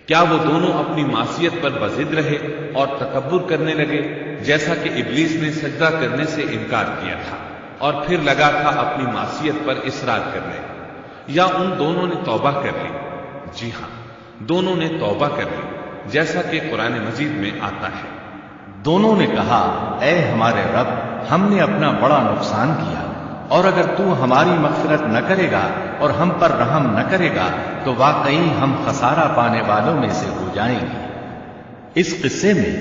کیا وہ دونوں اپنی معصیت پر بضد رہے اور تکبر کرنے لگے، جیسا کہ ابلیس نے سجدہ کرنے سے انکار کیا تھا اور پھر لگا تھا اپنی معصیت پر اصرار کرنے، یا ان دونوں نے توبہ کر لی؟ جی ہاں، دونوں نے توبہ کر لی، جیسا کہ قرآن مجید میں آتا ہے۔ دونوں نے کہا، اے ہمارے رب، ہم نے اپنا بڑا نقصان کیا، اور اگر تو ہماری مغفرت نہ کرے گا اور ہم پر رحم نہ کرے گا تو واقعی ہم خسارہ پانے والوں میں سے ہو جائیں گے۔ اس قصے میں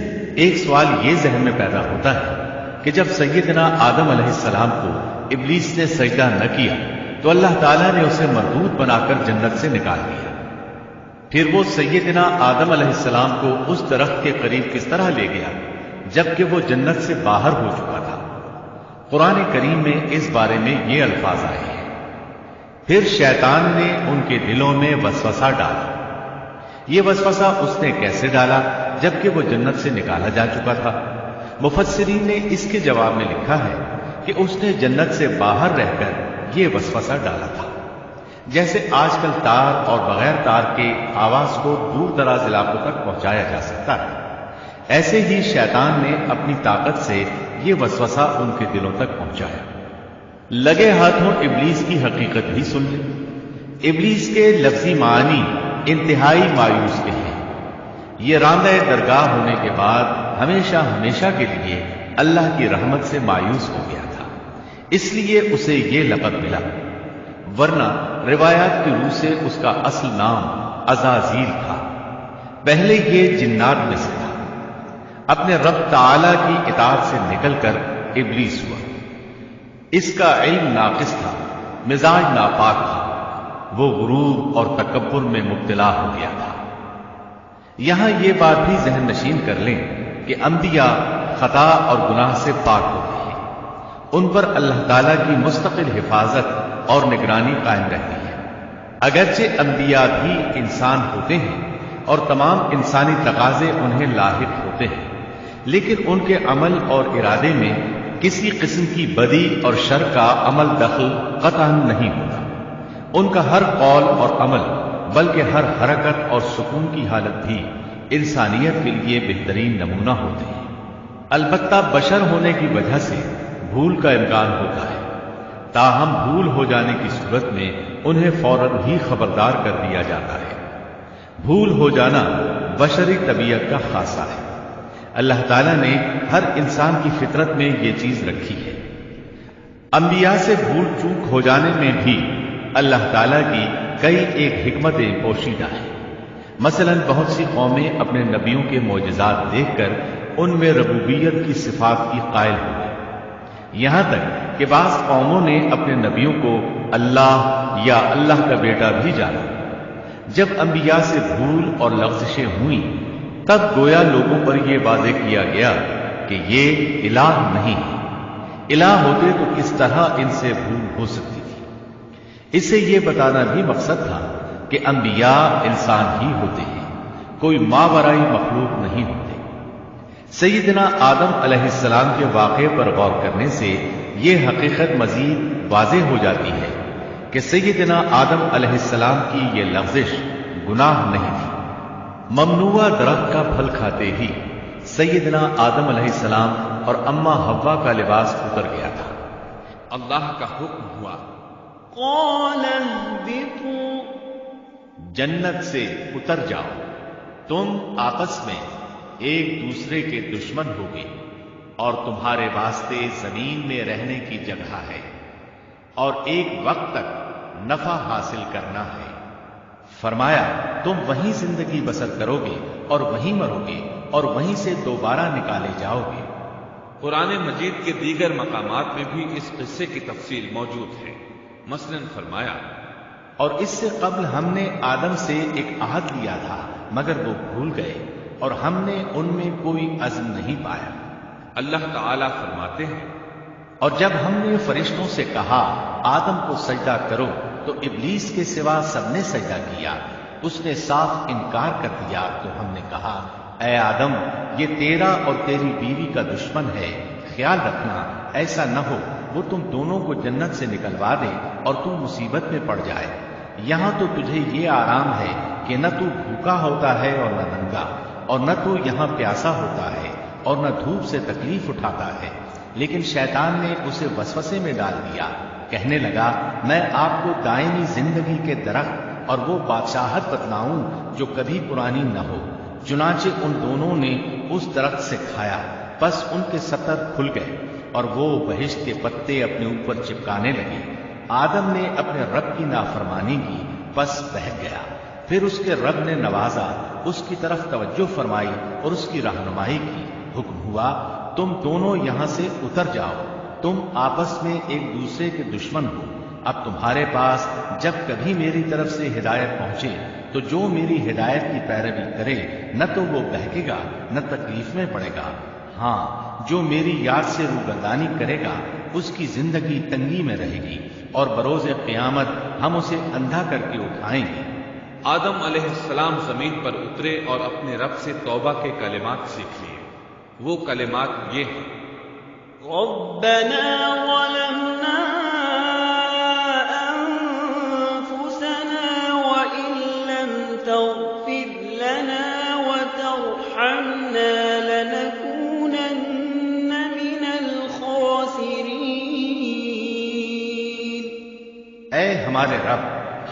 ایک سوال یہ ذہن میں پیدا ہوتا ہے کہ جب سیدنا آدم علیہ السلام کو ابلیس نے سجدہ نہ کیا تو اللہ تعالیٰ نے اسے مردود بنا کر جنت سے نکال دیا، پھر وہ سیدنا آدم علیہ السلام کو اس درخت کے قریب کس طرح لے گیا جبکہ وہ جنت سے باہر ہو چکا تھا؟ قرآن کریم میں اس بارے میں یہ الفاظ آئے ہیں، پھر شیطان نے ان کے دلوں میں وسوسہ ڈالا۔ یہ وسوسہ اس نے کیسے ڈالا جبکہ وہ جنت سے نکالا جا چکا تھا؟ مفسرین نے اس کے جواب میں لکھا ہے کہ اس نے جنت سے باہر رہ کر یہ وسوسہ ڈالا تھا، جیسے آج کل تار اور بغیر تار کے آواز کو دور دراز علاقوں تک پہنچایا جا سکتا ہے، ایسے ہی شیطان نے اپنی طاقت سے یہ وسوسہ ان کے دلوں تک پہنچایا۔ لگے ہاتھوں ابلیس کی حقیقت بھی سن لیں۔ ابلیس کے لفظی معنی انتہائی مایوس کے ہیں۔ یہ راندہ درگاہ ہونے کے بعد ہمیشہ ہمیشہ کے لیے اللہ کی رحمت سے مایوس ہو گیا تھا، اس لیے اسے یہ لقب ملا، ورنہ روایات کی روح سے اس کا اصل نام عزازیل تھا۔ پہلے یہ جنات میں سے تھا، اپنے رب تعالی کی اطاعت سے نکل کر ابلیس ہوا۔ اس کا علم ناقص تھا، مزاج ناپاک تھا، وہ غرور اور تکبر میں مبتلا ہو گیا تھا۔ یہاں یہ بات بھی ذہن نشین کر لیں کہ انبیاء خطا اور گناہ سے پاک ہوتے ہیں، ان پر اللہ تعالیٰ کی مستقل حفاظت اور نگرانی قائم رہتی ہے۔ اگرچہ انبیاء بھی انسان ہوتے ہیں اور تمام انسانی تقاضے انہیں لاحق ہوتے ہیں، لیکن ان کے عمل اور ارادے میں کسی قسم کی بدی اور شر کا عمل دخل قطعاً نہیں ہوتا۔ ان کا ہر قول اور عمل بلکہ ہر حرکت اور سکون کی حالت بھی انسانیت کے لیے بہترین نمونہ ہوتے ہیں۔ البتہ بشر ہونے کی وجہ سے بھول کا امکان ہوتا ہے، تاہم بھول ہو جانے کی صورت میں انہیں فوراً ہی خبردار کر دیا جاتا ہے۔ بھول ہو جانا بشری طبیعت کا خاصہ ہے، اللہ تعالیٰ نے ہر انسان کی فطرت میں یہ چیز رکھی ہے۔ انبیاء سے بھول چوک ہو جانے میں بھی اللہ تعالیٰ کی کئی ایک حکمتیں پوشیدہ ہیں۔ مثلا بہت سی قومیں اپنے نبیوں کے معجزات دیکھ کر ان میں ربوبیت کی صفات کی قائل ہو گئی، یہاں تک کہ بعض قوموں نے اپنے نبیوں کو اللہ یا اللہ کا بیٹا بھی جانا۔ جب انبیاء سے بھول اور لغزشیں ہوئیں تب گویا لوگوں پر یہ واضح کیا گیا کہ یہ الہ نہیں ہے، الہ ہوتے تو کس طرح ان سے بھول ہو سکتی تھی۔ اس سے یہ بتانا بھی مقصد تھا کہ انبیاء انسان ہی ہوتے ہیں، کوئی ماورائی مخلوق نہیں ہوتے۔ سیدنا آدم علیہ السلام کے واقعے پر غور کرنے سے یہ حقیقت مزید واضح ہو جاتی ہے کہ سیدنا آدم علیہ السلام کی یہ لغزش گناہ نہیں تھی۔ ممنوع درخت کا پھل کھاتے ہی سیدنا آدم علیہ السلام اور اماں حوا کا لباس اتر گیا تھا۔ اللہ کا حکم ہوا، قال اهبطوا، جنت سے اتر جاؤ، تم آپس میں ایک دوسرے کے دشمن ہوگے اور تمہارے واسطے زمین میں رہنے کی جگہ ہے اور ایک وقت تک نفع حاصل کرنا ہے۔ فرمایا تم وہیں زندگی بسر کرو گے اور وہیں مرو گے اور وہیں سے دوبارہ نکالے جاؤ گے۔ قرآن مجید کے دیگر مقامات میں بھی اس قصے کی تفصیل موجود ہے۔ مثلا فرمایا، اور اس سے قبل ہم نے آدم سے ایک عہد لیا تھا مگر وہ بھول گئے اور ہم نے ان میں کوئی عزم نہیں پایا۔ اللہ تعالیٰ فرماتے ہیں، اور جب ہم نے فرشتوں سے کہا آدم کو سجدہ کرو تو ابلیس کے سوا سب نے سجدہ کیا، اس نے صاف انکار کر دیا تو ہم نے کہا اے آدم یہ تیرا اور تیری بیوی کا دشمن ہے، خیال رکھنا ایسا نہ ہو وہ تم دونوں کو جنت سے نکلوا دے اور تم مصیبت میں پڑ جائے۔ یہاں تو تجھے یہ آرام ہے کہ نہ تو بھوکا ہوتا ہے اور نہ ننگا، اور نہ تو یہاں پیاسا ہوتا ہے اور نہ دھوپ سے تکلیف اٹھاتا ہے۔ لیکن شیطان نے اسے وسوسے میں ڈال دیا، کہنے لگا میں آپ کو دائمی زندگی کے درخت اور وہ بادشاہت بتلاؤں جو کبھی پرانی نہ ہو۔ چنانچہ ان دونوں نے اس درخت سے کھایا، بس ان کے سطر کھل گئے اور وہ بہشت کے پتے اپنے اوپر چپکانے لگے۔ آدم نے اپنے رب کی نافرمانی کی، بس بہک گیا۔ پھر اس کے رب نے نوازا، اس کی طرف توجہ فرمائی اور اس کی رہنمائی کی۔ حکم ہوا تم دونوں یہاں سے اتر جاؤ، تم آپس میں ایک دوسرے کے دشمن ہو۔ اب تمہارے پاس جب کبھی میری طرف سے ہدایت پہنچے تو جو میری ہدایت کی پیروی کرے نہ تو وہ بہکے گا نہ تکلیف میں پڑے گا، ہاں جو میری یاد سے روگردانی کرے گا اس کی زندگی تنگی میں رہے گی اور بروز قیامت ہم اسے اندھا کر کے اٹھائیں گے۔ آدم علیہ السلام زمین پر اترے اور اپنے رب سے توبہ کے کلمات سیکھ لیے۔ وہ کلمات یہ ہیں: ربنا ظلمنا أنفسنا وإن لم تغفر لنا وترحمنا لنكونن من الخاسرين۔ اے ہمارے رب،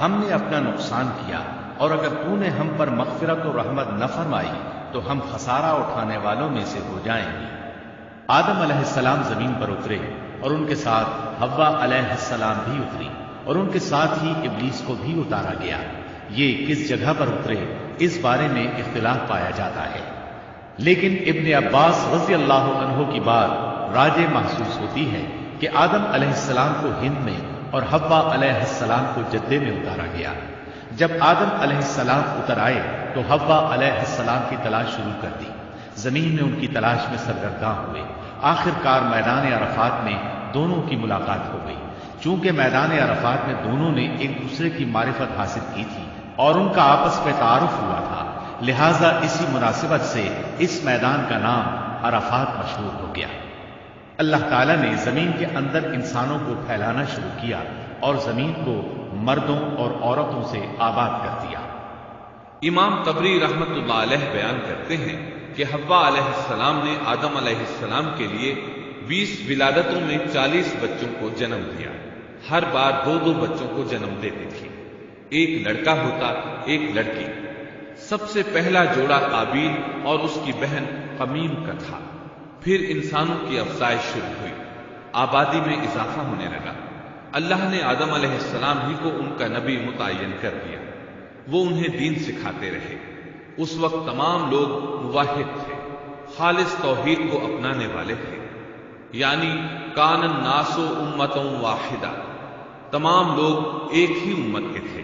ہم نے اپنا نقصان کیا اور اگر تو نے ہم پر مغفرت و رحمت نہ فرمائی تو ہم خسارہ اٹھانے والوں میں سے ہو جائیں گے۔ آدم علیہ السلام زمین پر اترے اور ان کے ساتھ حوا علیہ السلام بھی اتری اور ان کے ساتھ ہی ابلیس کو بھی اتارا گیا۔ یہ کس جگہ پر اترے اس بارے میں اختلاف پایا جاتا ہے، لیکن ابن عباس رضی اللہ عنہ کی بات راجح محسوس ہوتی ہے کہ آدم علیہ السلام کو ہند میں اور حوا علیہ السلام کو جدے میں اتارا گیا۔ جب آدم علیہ السلام اتر آئے تو حوا علیہ السلام کی تلاش شروع کر دی، زمین میں ان کی تلاش میں سرگرداں ہوئے۔ آخر کار میدان عرفات میں دونوں کی ملاقات ہو گئی۔ چونکہ میدان عرفات میں دونوں نے ایک دوسرے کی معرفت حاصل کی تھی اور ان کا آپس میں تعارف ہوا تھا، لہذا اسی مناسبت سے اس میدان کا نام عرفات مشہور ہو گیا۔ اللہ تعالیٰ نے زمین کے اندر انسانوں کو پھیلانا شروع کیا اور زمین کو مردوں اور عورتوں سے آباد کر دیا۔ امام طبری رحمت اللہ علیہ بیان کرتے ہیں کہ حوا علیہ السلام نے آدم علیہ السلام کے لیے 20 ولادتوں میں 40 بچوں کو جنم دیا۔ ہر بار 2 بچوں کو جنم دیتی تھی، ایک لڑکا ہوتا ایک لڑکی۔ سب سے پہلا جوڑا قابیل اور اس کی بہن قمیم کا تھا۔ پھر انسانوں کی افزائش شروع ہوئی، آبادی میں اضافہ ہونے لگا۔ اللہ نے آدم علیہ السلام ہی کو ان کا نبی متعین کر دیا۔ وہ انہیں دین سکھاتے رہے۔ اس وقت تمام لوگ موحد تھے، خالص توحید کو اپنانے والے تھے، یعنی کان الناس امۃ واحدہ، تمام لوگ ایک ہی امت کے تھے،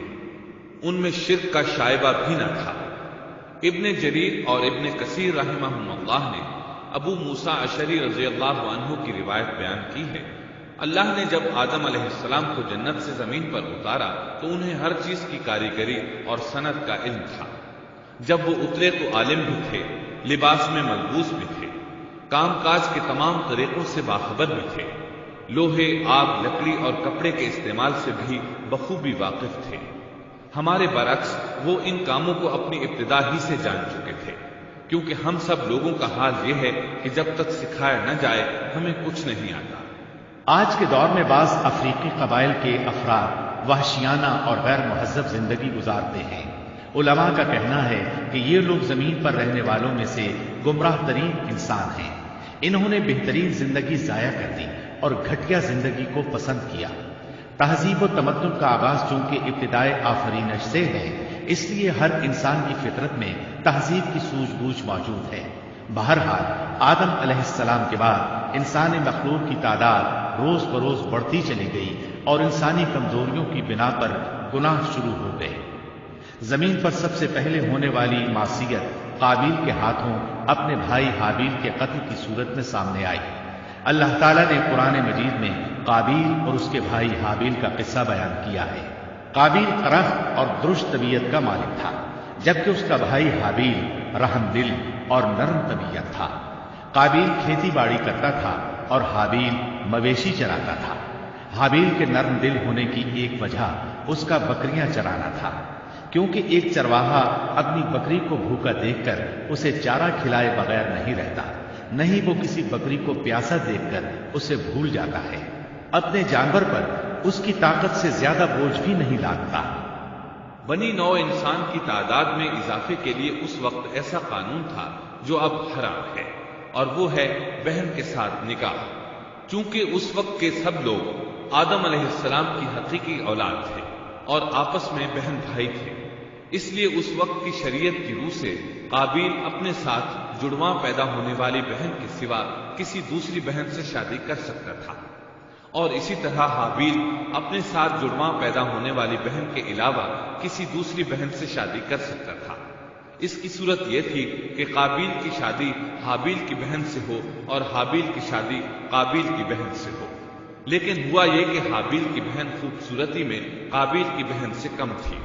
ان میں شرک کا شائبہ بھی نہ تھا۔ ابن جریر اور ابن کثیر رحمہم اللہ نے ابو موسیٰ اشعری رضی اللہ عنہ کی روایت بیان کی ہے، اللہ نے جب آدم علیہ السلام کو جنت سے زمین پر اتارا تو انہیں ہر چیز کی کاریگری اور صنعت کا علم تھا۔ جب وہ اترے تو عالم بھی تھے، لباس میں ملبوس بھی تھے، کام کاج کے تمام طریقوں سے باخبر بھی تھے، لوہے، آگ، لکڑی اور کپڑے کے استعمال سے بھی بخوبی واقف تھے۔ ہمارے برعکس وہ ان کاموں کو اپنی ابتدا ہی سے جان چکے تھے، کیونکہ ہم سب لوگوں کا حال یہ ہے کہ جب تک سکھایا نہ جائے ہمیں کچھ نہیں آتا۔ آج کے دور میں بعض افریقی قبائل کے افراد وحشیانہ اور غیر مہذب زندگی گزارتے ہیں۔ علماء کا کہنا ہے کہ یہ لوگ زمین پر رہنے والوں میں سے گمراہ ترین انسان ہیں۔ انہوں نے بہترین زندگی ضائع کر دی اور گھٹیا زندگی کو پسند کیا۔ تہذیب و تمدن کا آغاز چونکہ ابتدائے آفرینش سے ہے، اس لیے ہر انسان کی فطرت میں تہذیب کی سوجھ بوجھ موجود ہے۔ بہرحال آدم علیہ السلام کے بعد انسانی مخلوق کی تعداد روز بروز بڑھتی چلی گئی اور انسانی کمزوریوں کی بنا پر گناہ شروع ہو گئے۔ زمین پر سب سے پہلے ہونے والی معصیت قابیل کے ہاتھوں اپنے بھائی حابیل کے قتل کی صورت میں سامنے آئی۔ اللہ تعالیٰ نے قرآن مجید میں قابیل اور اس کے بھائی حابیل کا قصہ بیان کیا ہے۔ قابیل قرخ اور درشت طبیعت کا مالک تھا، جبکہ اس کا بھائی حابیل رحم دل اور نرم طبیعت تھا۔ قابیل کھیتی باڑی کرتا تھا اور حابیل مویشی چراتا تھا۔ حابیل کے نرم دل ہونے کی ایک وجہ اس کا بکریاں چرانا تھا، کیونکہ ایک چرواہا اپنی بکری کو بھوکا دیکھ کر اسے چارہ کھلائے بغیر نہیں رہتا، نہیں وہ کسی بکری کو پیاسا دیکھ کر اسے بھول جاتا ہے، اپنے جانور پر اس کی طاقت سے زیادہ بوجھ بھی نہیں لادتا۔ بنی نوع انسان کی تعداد میں اضافے کے لیے اس وقت ایسا قانون تھا جو اب حرام ہے، اور وہ ہے بہن کے ساتھ نکاح، چونکہ اس وقت کے سب لوگ آدم علیہ السلام کی حقیقی اولاد تھے اور آپس میں بہن بھائی تھے، اس لیے اس وقت کی شریعت کی روح سے قابیل اپنے ساتھ جڑواں پیدا ہونے والی بہن کے سوا کسی دوسری بہن سے شادی کر سکتا تھا، اور اسی طرح حابیل اپنے ساتھ جڑواں پیدا ہونے والی بہن کے علاوہ کسی دوسری بہن سے شادی کر سکتا تھا۔ اس کی صورت یہ تھی کہ قابیل کی شادی حابیل کی بہن سے ہو اور حابیل کی شادی قابیل کی بہن سے ہو، لیکن ہوا یہ کہ حابیل کی بہن خوبصورتی میں قابیل کی بہن سے کم تھی،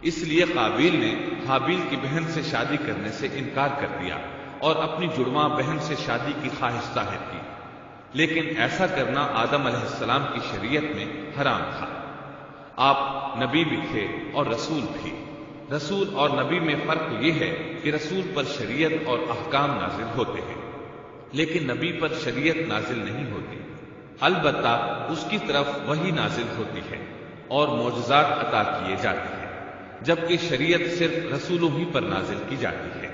اس لیے قابیل نے حابیل کی بہن سے شادی کرنے سے انکار کر دیا اور اپنی جڑواں بہن سے شادی کی خواہش ظاہر کی، لیکن ایسا کرنا آدم علیہ السلام کی شریعت میں حرام تھا۔ آپ نبی بھی تھے اور رسول بھی۔ رسول اور نبی میں فرق یہ ہے کہ رسول پر شریعت اور احکام نازل ہوتے ہیں، لیکن نبی پر شریعت نازل نہیں ہوتی، البتہ اس کی طرف وحی نازل ہوتی ہے اور معجزات عطا کیے جاتے ہیں، جبکہ شریعت صرف رسولوں ہی پر نازل کی جاتی ہے۔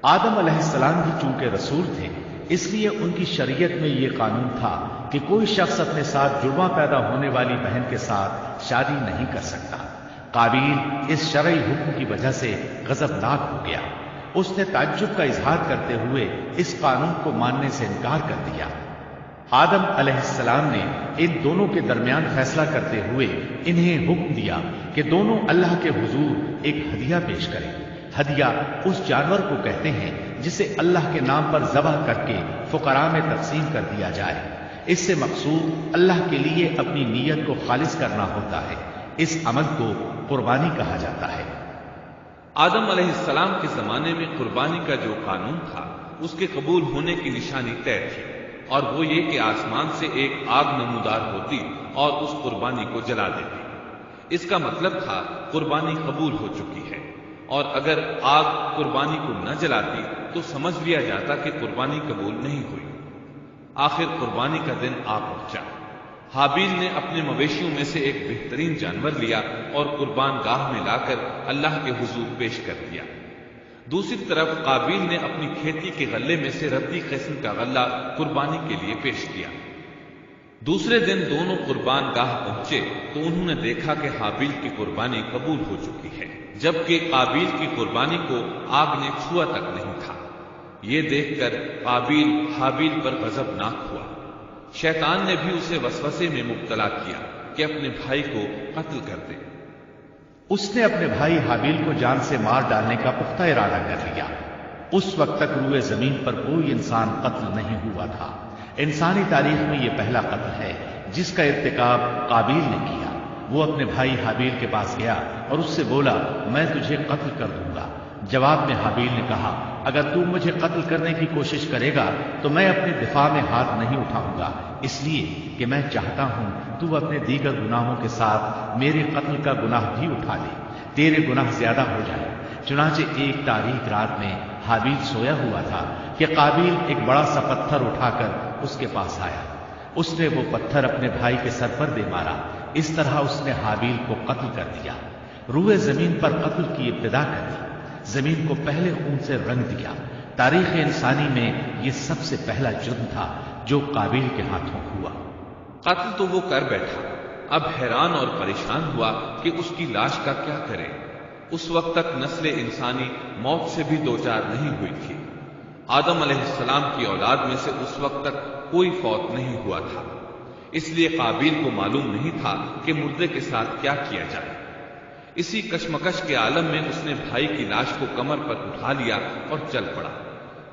آدم علیہ السلام بھی چونکہ رسول تھے، اس لیے ان کی شریعت میں یہ قانون تھا کہ کوئی شخص اپنے ساتھ جڑواں پیدا ہونے والی بہن کے ساتھ شادی نہیں کر سکتا۔ قابیل اس شرعی حکم کی وجہ سے غضبناک ہو گیا، اس نے تعجب کا اظہار کرتے ہوئے اس قانون کو ماننے سے انکار کر دیا۔ آدم علیہ السلام نے ان دونوں کے درمیان فیصلہ کرتے ہوئے انہیں حکم دیا کہ دونوں اللہ کے حضور ایک ہدیہ پیش کریں۔ ہدیہ اس جانور کو کہتے ہیں جسے اللہ کے نام پر ذبح کر کے فقراء میں تقسیم کر دیا جائے، اس سے مقصود اللہ کے لیے اپنی نیت کو خالص کرنا ہوتا ہے، اس عمل کو قربانی کہا جاتا ہے۔ آدم علیہ السلام کے زمانے میں قربانی کا جو قانون تھا اس کے قبول ہونے کی نشانی طے تھی، اور وہ یہ کہ آسمان سے ایک آگ نمودار ہوتی اور اس قربانی کو جلا دیتی۔ اس کا مطلب تھا قربانی قبول ہو چکی ہے، اور اگر آگ قربانی کو نہ جلاتی تو سمجھ لیا جاتا کہ قربانی قبول نہیں ہوئی۔ آخر قربانی کا دن آ پہنچا۔ حابیل نے اپنے مویشیوں میں سے ایک بہترین جانور لیا اور قربان گاہ میں لا کر اللہ کے حضور پیش کر دیا۔ دوسری طرف قابیل نے اپنی کھیتی کے غلے میں سے ردی قسم کا غلہ قربانی کے لیے پیش کیا۔ دوسرے دن دونوں قربان گاہ پہنچے تو انہوں نے دیکھا کہ حابیل کی قربانی قبول ہو چکی ہے، جبکہ قابیل کی قربانی کو آگ نے چھوا تک نہیں تھا۔ یہ دیکھ کر قابیل حابیل پر غضبناک ہوا۔ شیطان نے بھی اسے وسوسے میں مبتلا کیا کہ اپنے بھائی کو قتل کر دے۔ اس نے اپنے بھائی حابیل کو جان سے مار ڈالنے کا پختہ ارادہ کر لیا۔ اس وقت تک روئے زمین پر کوئی انسان قتل نہیں ہوا تھا۔ انسانی تاریخ میں یہ پہلا قتل ہے جس کا ارتکاب قابیل نے کیا۔ وہ اپنے بھائی حابیل کے پاس گیا اور اس سے بولا، میں تجھے قتل کر دوں گا۔ جواب میں حابیل نے کہا، اگر تو مجھے قتل کرنے کی کوشش کرے گا تو میں اپنے دفاع میں ہاتھ نہیں اٹھاؤں گا، اس لیے کہ میں چاہتا ہوں تو اپنے دیگر گناہوں کے ساتھ میرے قتل کا گناہ بھی اٹھا لے، تیرے گناہ زیادہ ہو جائے۔ چنانچہ ایک تاریک رات میں حابیل سویا ہوا تھا کہ قابیل ایک بڑا سا پتھر اٹھا کر اس کے پاس آیا۔ اس نے وہ پتھر اپنے بھائی کے سر پر دے مارا۔ اس طرح اس نے حابیل کو قتل کر دیا، روئے زمین پر قتل کی ابتدا کر دی، زمین کو پہلے خون سے رنگ دیا۔ تاریخ انسانی میں یہ سب سے پہلا جرم تھا جو قابیل کے ہاتھوں ہوا۔ قتل تو وہ کر بیٹھا، اب حیران اور پریشان ہوا کہ اس کی لاش کا کیا کرے۔ اس وقت تک نسل انسانی موت سے بھی دوچار نہیں ہوئی تھی۔ آدم علیہ السلام کی اولاد میں سے اس وقت تک کوئی فوت نہیں ہوا تھا، اس لیے قابیل کو معلوم نہیں تھا کہ مردے کے ساتھ کیا کیا جائے۔ اسی کشمکش کے عالم میں اس نے بھائی کی لاش کو کمر پر اٹھا لیا اور چل پڑا۔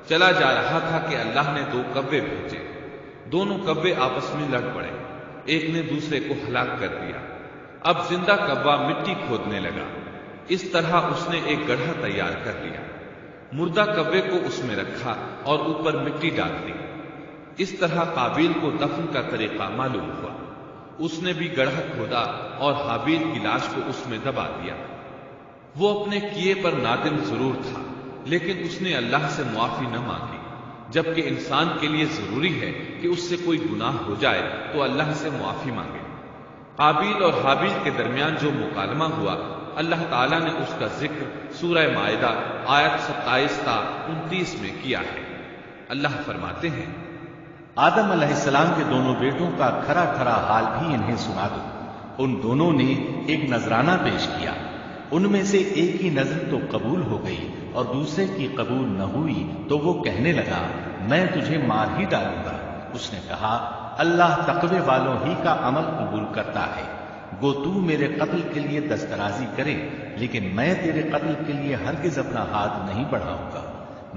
چلا جا رہا تھا کہ اللہ نے دو کوے بھیجے۔ دونوں کوے آپس میں لڑ پڑے، ایک نے دوسرے کو ہلاک کر دیا۔ اب زندہ کوا مٹی کھودنے لگا۔ اس طرح اس نے ایک گڑھا تیار کر لیا، مردہ کوے کو اس میں رکھا اور اوپر مٹی ڈال دی۔ اس طرح قابیل کو دفن کا طریقہ معلوم ہوا۔ اس نے بھی گڑھا کھودا اور حابیل کی لاش کو اس میں دبا دیا۔ وہ اپنے کیے پر نادم ضرور تھا، لیکن اس نے اللہ سے معافی نہ مانگی، جبکہ انسان کے لیے ضروری ہے کہ اس سے کوئی گناہ ہو جائے تو اللہ سے معافی مانگے۔ قابیل اور حابیل کے درمیان جو مکالمہ ہوا، اللہ تعالیٰ نے اس کا ذکر سورہ مائدہ آیت 27 تا 29 میں کیا ہے۔ اللہ فرماتے ہیں، آدم علیہ السلام کے دونوں بیٹوں کا کھرا کھرا حال بھی انہیں سنا دو۔ ان دونوں نے ایک نذرانہ پیش کیا، ان میں سے ایک کی نذر تو قبول ہو گئی اور دوسرے کی قبول نہ ہوئی، تو وہ کہنے لگا میں تجھے مار ہی ڈالوں گا۔ اس نے کہا اللہ تقوی والوں ہی کا عمل قبول کرتا ہے، گو تو میرے قتل کے لیے دسترازی کرے، لیکن میں تیرے قتل کے لیے ہرگز اپنا ہاتھ نہیں بڑھاؤں گا۔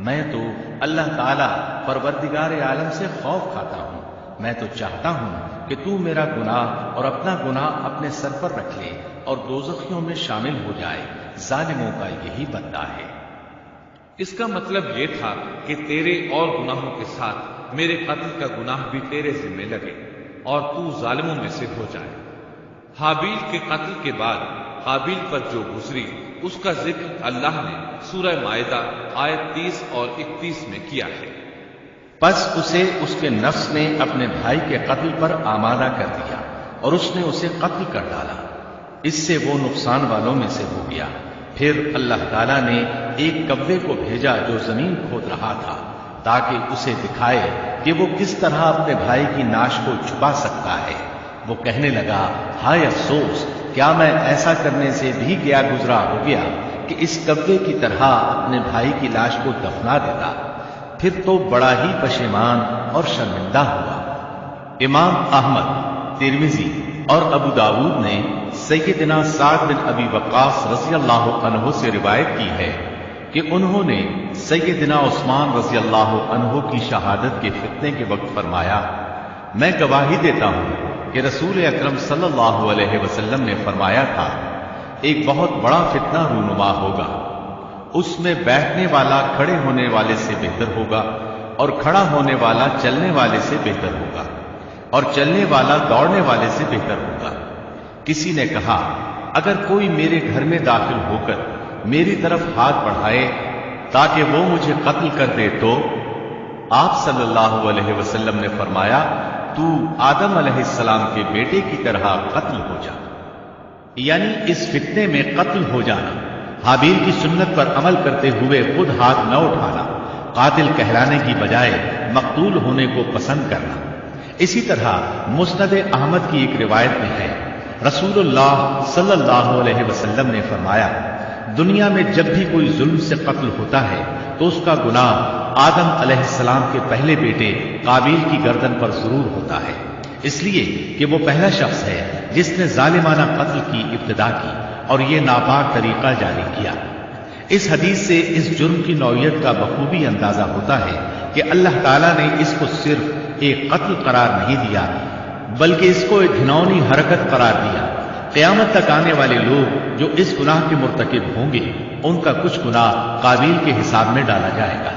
میں تو اللہ تعالیٰ پروردگار عالم سے خوف کھاتا ہوں، میں تو چاہتا ہوں کہ تو میرا گناہ اور اپنا گناہ اپنے سر پر رکھ لے اور دوزخیوں میں شامل ہو جائے، ظالموں کا یہی بدلہ ہے۔ اس کا مطلب یہ تھا کہ تیرے اور گناہوں کے ساتھ میرے قتل کا گناہ بھی تیرے ذمہ لگے اور تو ظالموں میں سے ہو جائے۔ حابیل کے قتل کے بعد قابیل پر جو گزری، اس کا ذکر اللہ نے سورہ مائدہ آیت 30 اور 31 میں کیا ہے۔ پس اسے اس کے نفس نے اپنے بھائی کے قتل پر آمادہ کر دیا اور اس نے اسے قتل کر ڈالا، اس سے وہ نقصان والوں میں سے ہو گیا۔ پھر اللہ تعالیٰ نے ایک کوے کو بھیجا جو زمین کھود رہا تھا، تاکہ اسے دکھائے کہ وہ کس طرح اپنے بھائی کی ناش کو چھپا سکتا ہے۔ وہ کہنے لگا ہائے افسوس، کیا میں ایسا کرنے سے بھی گیا گزرا ہو گیا کہ اس کوے کی طرح اپنے بھائی کی لاش کو دفنا دیتا۔ پھر تو بڑا ہی پشیمان اور شرمندہ ہوا۔ امام احمد، ترمذی اور ابو داود نے سیدنا سعد بن ابی وقاص رضی اللہ عنہ سے روایت کی ہے کہ انہوں نے سیدنا عثمان رضی اللہ عنہ کی شہادت کے فتنے کے وقت فرمایا، میں گواہی دیتا ہوں کہ رسول اکرم صلی اللہ علیہ وسلم نے فرمایا تھا، ایک بہت بڑا فتنہ رونما ہوگا، اس میں بیٹھنے والا کھڑے ہونے والے سے بہتر ہوگا اور کھڑا ہونے والا چلنے والے سے بہتر ہوگا اور چلنے والا دوڑنے والے سے بہتر ہوگا۔ کسی نے کہا اگر کوئی میرے گھر میں داخل ہو کر میری طرف ہاتھ بڑھائے تاکہ وہ مجھے قتل کر دے تو آپ صلی اللہ علیہ وسلم نے فرمایا تو آدم علیہ السلام کے بیٹے کی طرح قتل ہو جا، یعنی اس فتنے میں قتل ہو جانا، حابیل کی سنت پر عمل کرتے ہوئے خود ہاتھ نہ اٹھانا، قاتل کہلانے کی بجائے مقتول ہونے کو پسند کرنا۔ اسی طرح مسند احمد کی ایک روایت میں ہے، رسول اللہ صلی اللہ علیہ وسلم نے فرمایا، دنیا میں جب بھی کوئی ظلم سے قتل ہوتا ہے تو اس کا گناہ آدم علیہ السلام کے پہلے بیٹے قابیل کی گردن پر ضرور ہوتا ہے، اس لیے کہ وہ پہلا شخص ہے جس نے ظالمانہ قتل کی ابتدا کی اور یہ ناپاک طریقہ جاری کیا۔ اس حدیث سے اس جرم کی نوعیت کا بخوبی اندازہ ہوتا ہے کہ اللہ تعالیٰ نے اس کو صرف ایک قتل قرار نہیں دیا بلکہ اس کو ایک گھناؤنی حرکت قرار دیا۔ قیامت تک آنے والے لوگ جو اس گناہ کے مرتکب ہوں گے ان کا کچھ گناہ قابیل کے حساب میں ڈالا جائے گا۔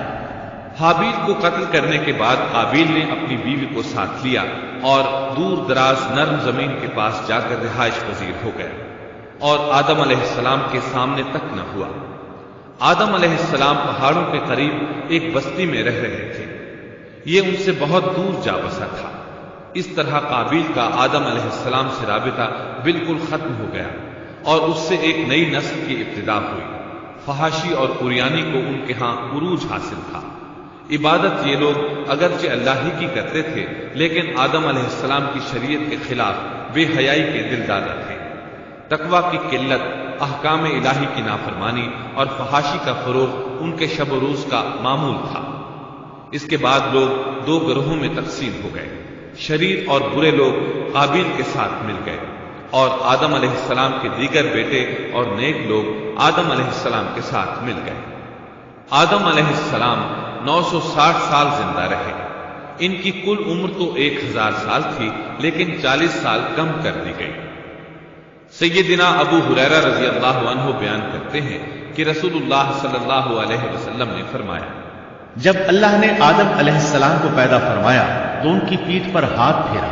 حابیل کو قتل کرنے کے بعد قابیل نے اپنی بیوی کو ساتھ لیا اور دور دراز نرم زمین کے پاس جا کر رہائش پذیر ہو گیا اور آدم علیہ السلام کے سامنے تک نہ ہوا۔ آدم علیہ السلام پہاڑوں کے قریب ایک بستی میں رہ رہے تھے، یہ ان سے بہت دور جا بسا تھا۔ اس طرح قابیل کا آدم علیہ السلام سے رابطہ بالکل ختم ہو گیا اور اس سے ایک نئی نسل کی ابتدا ہوئی۔ فحاشی اور قریانی کو ان کے ہاں عروج حاصل تھا۔ عبادت یہ لوگ اگرچہ اللہ ہی کی کرتے تھے لیکن آدم علیہ السلام کی شریعت کے خلاف بے حیائی کے دلدادہ تھے۔ تقویٰ کی قلت، احکام الہی کی نافرمانی اور فحاشی کا فروغ ان کے شب و روز کا معمول تھا۔ اس کے بعد لوگ دو گروہوں میں تقسیم ہو گئے، شریر اور برے لوگ قابیل کے ساتھ مل گئے اور آدم علیہ السلام کے دیگر بیٹے اور نیک لوگ آدم علیہ السلام کے ساتھ مل گئے۔ آدم علیہ السلام 960 سال زندہ رہے۔ ان کی کل عمر تو 1000 سال تھی لیکن 40 سال کم کر دی گئی۔ سیدنا ابو ہریرہ رضی اللہ عنہ بیان کرتے ہیں کہ رسول اللہ صلی اللہ علیہ وسلم نے فرمایا، جب اللہ نے آدم علیہ السلام کو پیدا فرمایا تو ان کی پیٹھ پر ہاتھ پھیرا،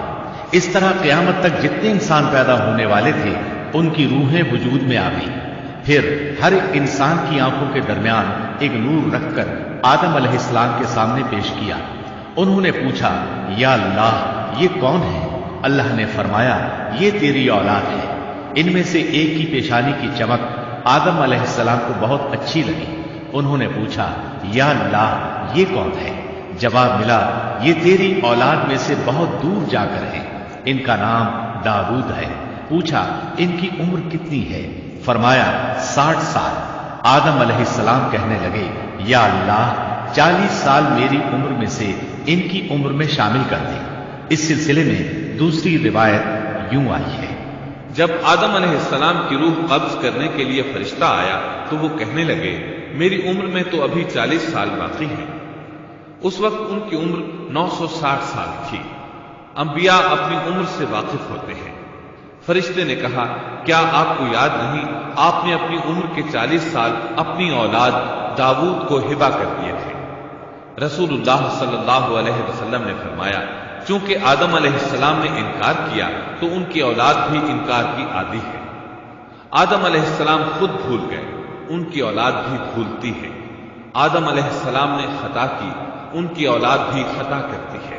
اس طرح قیامت تک جتنے انسان پیدا ہونے والے تھے ان کی روحیں وجود میں آ گئی. پھر ہر ایک انسان کی آنکھوں کے درمیان ایک نور رکھ کر آدم علیہ السلام کے سامنے پیش کیا. انہوں نے پوچھا یا اللہ یہ کون ہے؟ اللہ نے فرمایا یہ تیری اولاد ہے. ان میں سے ایک کی پیشانی کی چمک آدم علیہ السلام کو بہت اچھی لگی. انہوں نے پوچھا یا اللہ یہ کون ہے؟ جواب ملا یہ تیری اولاد میں سے بہت دور جا کر ہے. ان کا نام داؤد ہے. پوچھا ان کی عمر کتنی ہے؟ فرمایا 60 سال. آدم علیہ السلام کہنے لگے یا اللہ 40 سال میری عمر میں سے ان کی عمر میں شامل کر دے. اس سلسلے میں دوسری روایت یوں آئی ہے. جب آدم علیہ السلام کی روح قبض کرنے کے لیے فرشتہ آیا تو وہ کہنے لگے میری عمر میں تو ابھی 40 سال باقی ہیں. اس وقت ان کی عمر 960 سال تھی. انبیاء اپنی عمر سے واقف ہوتے ہیں. فرشتے نے کہا کیا آپ کو یاد نہیں آپ نے اپنی عمر کے 40 سال اپنی اولاد داؤد کو ہبہ کر دیے تھے. رسول اللہ صلی اللہ علیہ وسلم نے فرمایا چونکہ آدم علیہ السلام نے انکار کیا تو ان کی اولاد بھی انکار کی عادی ہے. آدم علیہ السلام خود بھول گئے، ان کی اولاد بھی بھولتی ہے. آدم علیہ السلام نے خطا کی، ان کی اولاد بھی خطا کرتی ہے.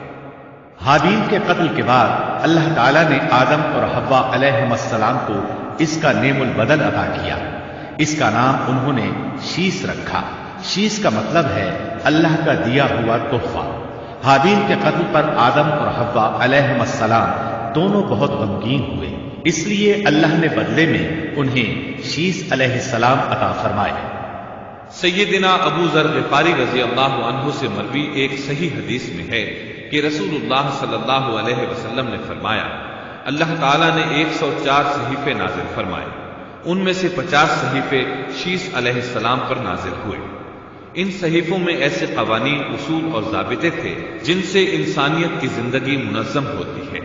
حابیل کے قتل کے بعد اللہ تعالیٰ نے آدم اور حوا علیہم السلام کو اس کا نعم البدل عطا کیا. اس کا نام انہوں نے شیس رکھا. شیس کا مطلب ہے اللہ کا دیا ہوا تحفہ. حابیل کے قتل پر آدم اور حوا علیہم السلام دونوں بہت غمگین ہوئے، اس لیے اللہ نے بدلے میں انہیں شیس علیہ السلام عطا فرمائے. سیدنا ابو ذر غفاری رضی اللہ عنہ سے مروی ایک صحیح حدیث میں ہے کہ رسول اللہ صلی اللہ علیہ وسلم نے فرمایا اللہ تعالیٰ نے 104 صحیفے نازل فرمائے. ان میں سے 50 صحیفے شیس علیہ السلام پر نازل ہوئے. ان صحیفوں میں ایسے قوانین، اصول اور ضابطے تھے جن سے انسانیت کی زندگی منظم ہوتی ہے.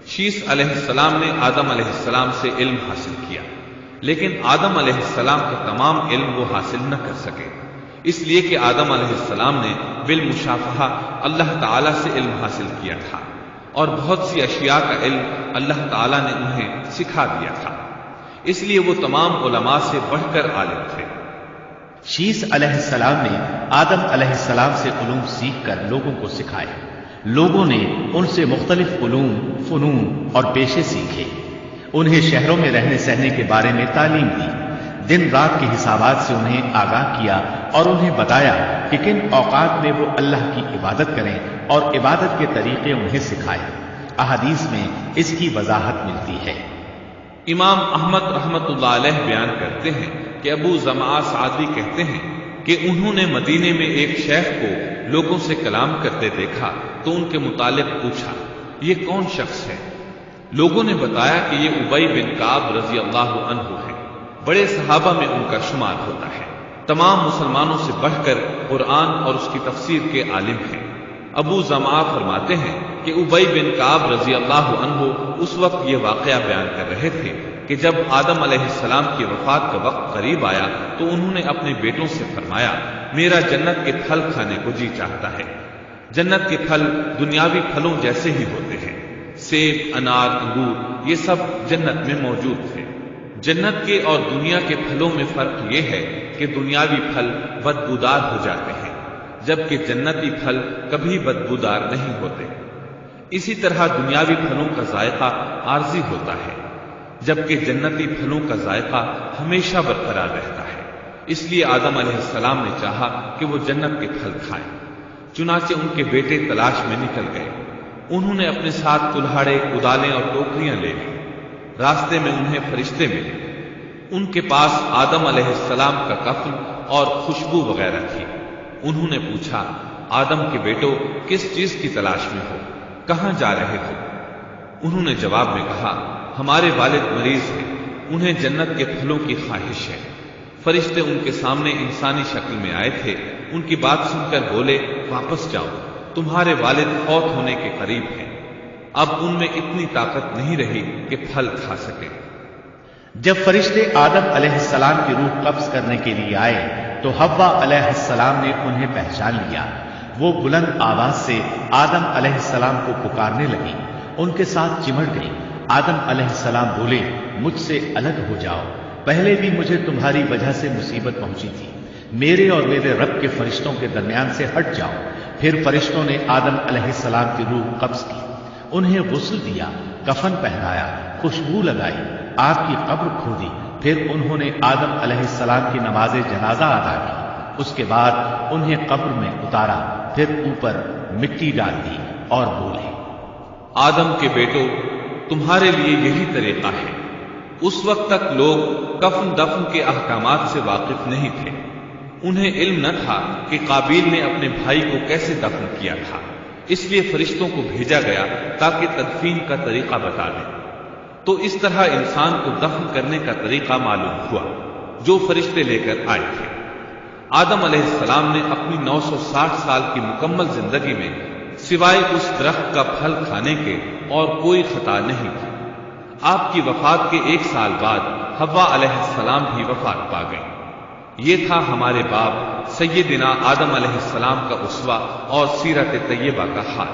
شیس علیہ السلام نے آدم علیہ السلام سے علم حاصل کیا، لیکن آدم علیہ السلام کا تمام علم وہ حاصل نہ کر سکے، اس لیے کہ آدم علیہ السلام نے بالمشافہہ اللہ تعالیٰ سے علم حاصل کیا تھا اور بہت سی اشیاء کا علم اللہ تعالیٰ نے انہیں سکھا دیا تھا، اس لیے وہ تمام علماء سے بڑھ کر عالم تھے. شیس علیہ السلام نے آدم علیہ السلام سے علوم سیکھ کر لوگوں کو سکھائے. لوگوں نے ان سے مختلف علوم، فنون اور پیشے سیکھے. انہیں شہروں میں رہنے سہنے کے بارے میں تعلیم دی. دن رات کے حسابات سے انہیں آگاہ کیا اور انہیں بتایا کہ کن اوقات میں وہ اللہ کی عبادت کریں اور عبادت کے طریقے انہیں سکھائے. احادیث میں اس کی وضاحت ملتی ہے. امام احمد رحمت اللہ علیہ بیان کرتے ہیں کہ ابو زمعہ سعدی کہتے ہیں کہ انہوں نے مدینے میں ایک شیخ کو لوگوں سے کلام کرتے دیکھا تو ان کے متعلق پوچھا یہ کون شخص ہے؟ لوگوں نے بتایا کہ یہ ابی بن کعب رضی اللہ عنہ ہے، بڑے صحابہ میں ان کا شمار ہوتا ہے، تمام مسلمانوں سے بڑھ کر قرآن اور اس کی تفسیر کے عالم ہیں. ابو زمعہ فرماتے ہیں کہ ابی بن کعب رضی اللہ عنہ اس وقت یہ واقعہ بیان کر رہے تھے کہ جب آدم علیہ السلام کی وفات کا وقت قریب آیا تو انہوں نے اپنے بیٹوں سے فرمایا میرا جنت کے پھل کھانے کو جی چاہتا ہے. جنت کے پھل دنیاوی پھلوں جیسے ہی ہوتے ہیں، سیب، انار، انگور، یہ سب جنت میں موجود تھے. جنت کے اور دنیا کے پھلوں میں فرق یہ ہے کہ دنیاوی پھل بدبودار ہو جاتے ہیں جبکہ جنتی پھل کبھی بدبودار نہیں ہوتے. اسی طرح دنیاوی پھلوں کا ذائقہ عارضی ہوتا ہے جبکہ جنتی پھلوں کا ذائقہ ہمیشہ برقرار رہتا ہے. اس لیے آدم علیہ السلام نے چاہا کہ وہ جنت کے پھل کھائیں. چنانچہ ان کے بیٹے تلاش میں نکل گئے. انہوں نے اپنے ساتھ کلہاڑے، کدالیں اور ٹوکریاں لے لی. راستے میں انہیں فرشتے ملے. ان کے پاس آدم علیہ السلام کا کفن اور خوشبو وغیرہ تھی. انہوں نے پوچھا آدم کے بیٹو کس چیز کی تلاش میں ہو، کہاں جا رہے ہو؟ انہوں نے جواب میں کہا ہمارے والد مریض ہیں، انہیں جنت کے پھلوں کی خواہش ہے. فرشتے ان کے سامنے انسانی شکل میں آئے تھے. ان کی بات سن کر بولے واپس جاؤ، تمہارے والد فوت ہونے کے قریب ہیں. اب ان میں اتنی طاقت نہیں رہی کہ پھل کھا سکے. جب فرشتے آدم علیہ السلام کی روح قبض کرنے کے لیے آئے تو حوا علیہ السلام نے انہیں پہچان لیا. وہ بلند آواز سے آدم علیہ السلام کو پکارنے لگی ان کے ساتھ چمٹ گئی۔ آدم علیہ السلام بولے، مجھ سے الگ ہو جاؤ، پہلے بھی مجھے تمہاری وجہ سے مصیبت پہنچی تھی، میرے اور میرے رب کے فرشتوں کے درمیان سے ہٹ جاؤ۔ پھر فرشتوں نے آدم علیہ السلام کی روح قبض کی، انہیں غسل دیا، کفن پہنایا، خوشبو لگائی، آپ کی قبر کھودی، پھر انہوں نے آدم علیہ السلام کی نماز جنازہ ادا کی، اس کے بعد انہیں قبر میں اتارا، پھر اوپر مٹی ڈال دی اور بولے، آدم کے بیٹوں، تمہارے لیے یہی طریقہ ہے۔ اس وقت تک لوگ کفن دفن کے احکامات سے واقف نہیں تھے، انہیں علم نہ تھا کہ قابیل نے اپنے بھائی کو کیسے دفن کیا تھا، اس لیے فرشتوں کو بھیجا گیا تاکہ تدفین کا طریقہ بتا دیں۔ تو اس طرح انسان کو دفن کرنے کا طریقہ معلوم ہوا جو فرشتے لے کر آئے تھے۔ آدم علیہ السلام نے اپنی 960 سال کی مکمل زندگی میں سوائے اس درخت کا پھل کھانے کے اور کوئی خطا نہیں کی۔ آپ کی وفات کے 1 سال بعد حوا علیہ السلام بھی وفات پا گئی۔ یہ تھا ہمارے باپ سیدنا آدم علیہ السلام کا اسوہ اور سیرت طیبہ کا حال۔